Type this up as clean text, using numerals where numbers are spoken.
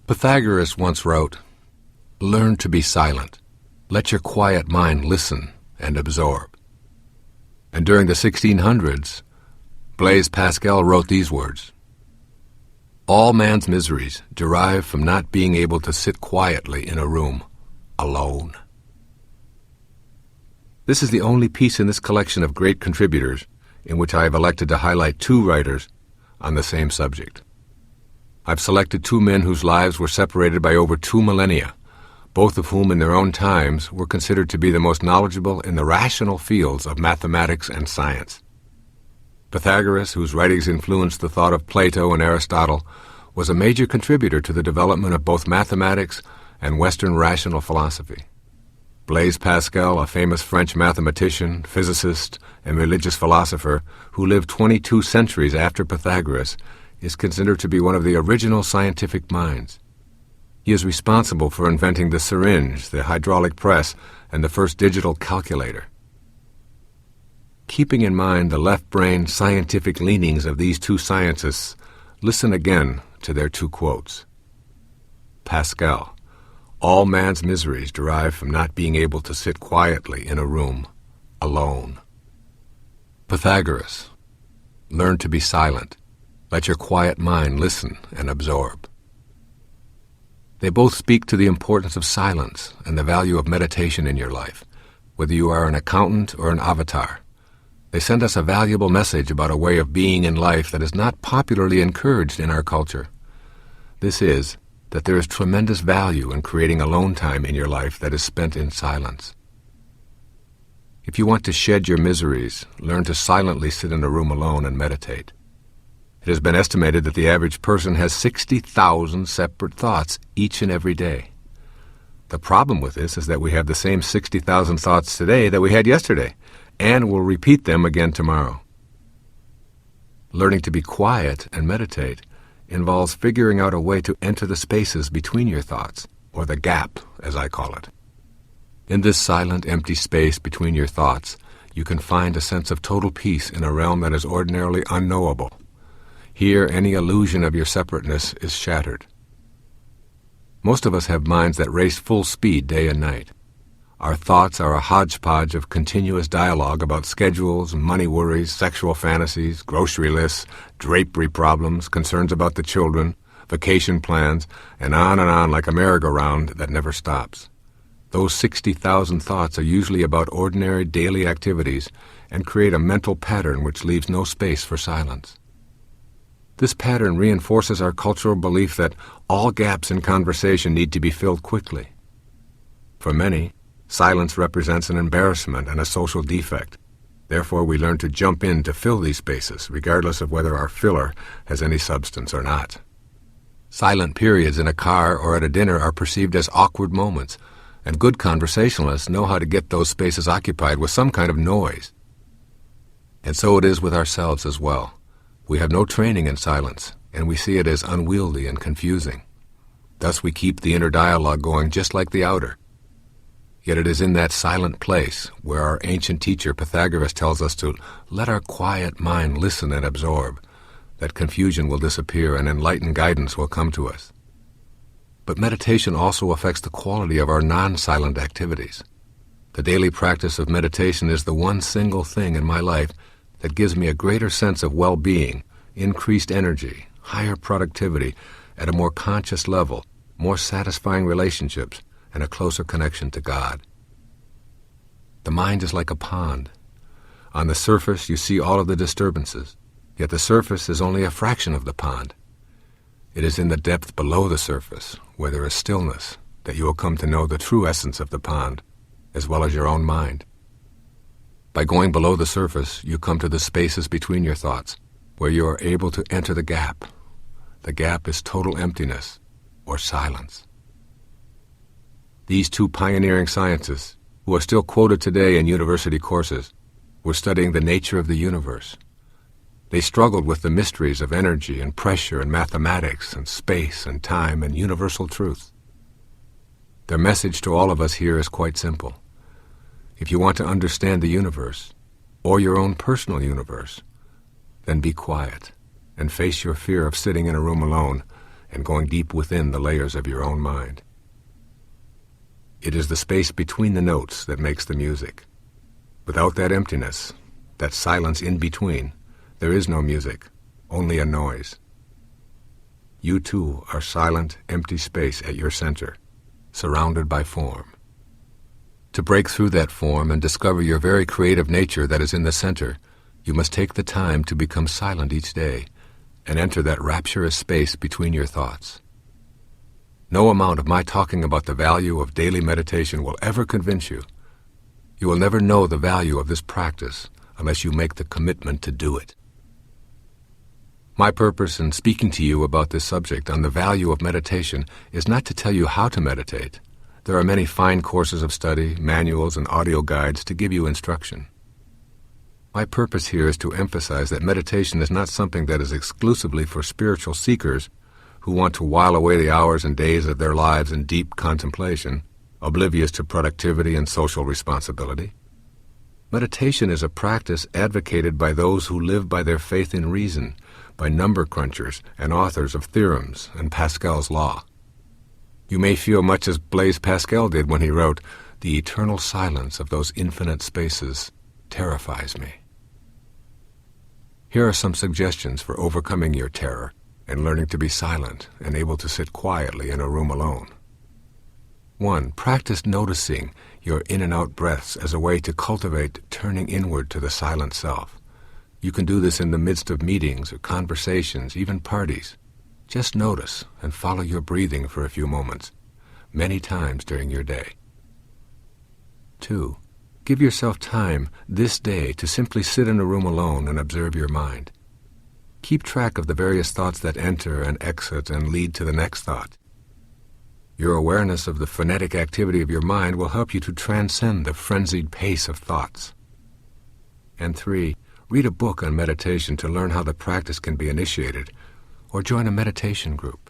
Pythagoras once wrote, "Learn to be silent. Let your quiet mind listen and absorb." And during the 1600s, Blaise Pascal wrote these words, "All man's miseries derive from not being able to sit quietly in a room, alone." This is the only piece in this collection of great contributors in which I have elected to highlight two writers on the same subject. I've selected two men whose lives were separated by over 2 millennia, both of whom in their own times were considered to be the most knowledgeable in the rational fields of mathematics and science. Pythagoras, whose writings influenced the thought of Plato and Aristotle, was a major contributor to the development of both mathematics and Western rational philosophy. Blaise Pascal, a famous French mathematician, physicist, and religious philosopher who lived 22 centuries after Pythagoras, is considered to be one of the original scientific minds. He is responsible for inventing the syringe, the hydraulic press, and the first digital calculator. Keeping in mind the left-brain scientific leanings of these two scientists, listen again to their two quotes. Pascal, "All man's miseries derive from not being able to sit quietly in a room, alone." Pythagoras, "Learn to be silent. Let your quiet mind listen and absorb." They both speak to the importance of silence and the value of meditation in your life, whether you are an accountant or an avatar. They send us a valuable message about a way of being in life that is not popularly encouraged in our culture. This is, that there is tremendous value in creating alone time in your life that is spent in silence. If you want to shed your miseries, learn to silently sit in a room alone and meditate. It has been estimated that the average person has 60,000 separate thoughts each and every day. The problem with this is that we have the same 60,000 thoughts today that we had yesterday, and will repeat them again tomorrow. Learning to be quiet and meditate involves figuring out a way to enter the spaces between your thoughts, or the gap, as I call it. In this silent, empty space between your thoughts, you can find a sense of total peace in a realm that is ordinarily unknowable. Here, any illusion of your separateness is shattered. Most of us have minds that race full speed day and night. Our thoughts are a hodgepodge of continuous dialogue about schedules, money worries, sexual fantasies, grocery lists, drapery problems, concerns about the children, vacation plans, and on like a merry-go-round that never stops. Those 60,000 thoughts are usually about ordinary daily activities and create a mental pattern which leaves no space for silence. This pattern reinforces our cultural belief that all gaps in conversation need to be filled quickly. For many, silence represents an embarrassment and a social defect. Therefore, we learn to jump in to fill these spaces, regardless of whether our filler has any substance or not. Silent periods in a car or at a dinner are perceived as awkward moments, and good conversationalists know how to get those spaces occupied with some kind of noise. And so it is with ourselves as well. We have no training in silence, and we see it as unwieldy and confusing. Thus we keep the inner dialogue going just like the outer. Yet it is in that silent place where our ancient teacher Pythagoras tells us to let our quiet mind listen and absorb, that confusion will disappear and enlightened guidance will come to us. But meditation also affects the quality of our non-silent activities. The daily practice of meditation is the one single thing in my life that gives me a greater sense of well-being, increased energy, higher productivity, at a more conscious level, more satisfying relationships, and a closer connection to God. The mind is like a pond. On the surface you see all of the disturbances, yet the surface is only a fraction of the pond. It is in the depth below the surface, where there is stillness, that you will come to know the true essence of the pond, as well as your own mind. By going below the surface, you come to the spaces between your thoughts, where you are able to enter the gap. The gap is total emptiness, or silence. These two pioneering scientists, who are still quoted today in university courses, were studying the nature of the universe. They struggled with the mysteries of energy and pressure and mathematics and space and time and universal truth. Their message to all of us here is quite simple. If you want to understand the universe, or your own personal universe, then be quiet and face your fear of sitting in a room alone and going deep within the layers of your own mind. It is the space between the notes that makes the music. Without that emptiness, that silence in between, there is no music, only a noise. You too are silent, empty space at your center, surrounded by form. To break through that form and discover your very creative nature that is in the center, you must take the time to become silent each day and enter that rapturous space between your thoughts. No amount of my talking about the value of daily meditation will ever convince you. You will never know the value of this practice unless you make the commitment to do it. My purpose in speaking to you about this subject on the value of meditation is not to tell you how to meditate. There are many fine courses of study, manuals, and audio guides to give you instruction. My purpose here is to emphasize that meditation is not something that is exclusively for spiritual seekers who want to while away the hours and days of their lives in deep contemplation, oblivious to productivity and social responsibility. Meditation is a practice advocated by those who live by their faith in reason, by number crunchers and authors of theorems and Pascal's law. You may feel much as Blaise Pascal did when he wrote, "The eternal silence of those infinite spaces terrifies me." Here are some suggestions for overcoming your terror and learning to be silent and able to sit quietly in a room alone. 1. Practice noticing your in and out breaths as a way to cultivate turning inward to the silent self. You can do this in the midst of meetings or conversations, even parties. Just notice and follow your breathing for a few moments, many times during your day. 2. Give yourself time this day to simply sit in a room alone and observe your mind. Keep track of the various thoughts that enter and exit and lead to the next thought. Your awareness of the frenetic activity of your mind will help you to transcend the frenzied pace of thoughts. And 3. Read a book on meditation to learn how the practice can be initiated, or join a meditation group.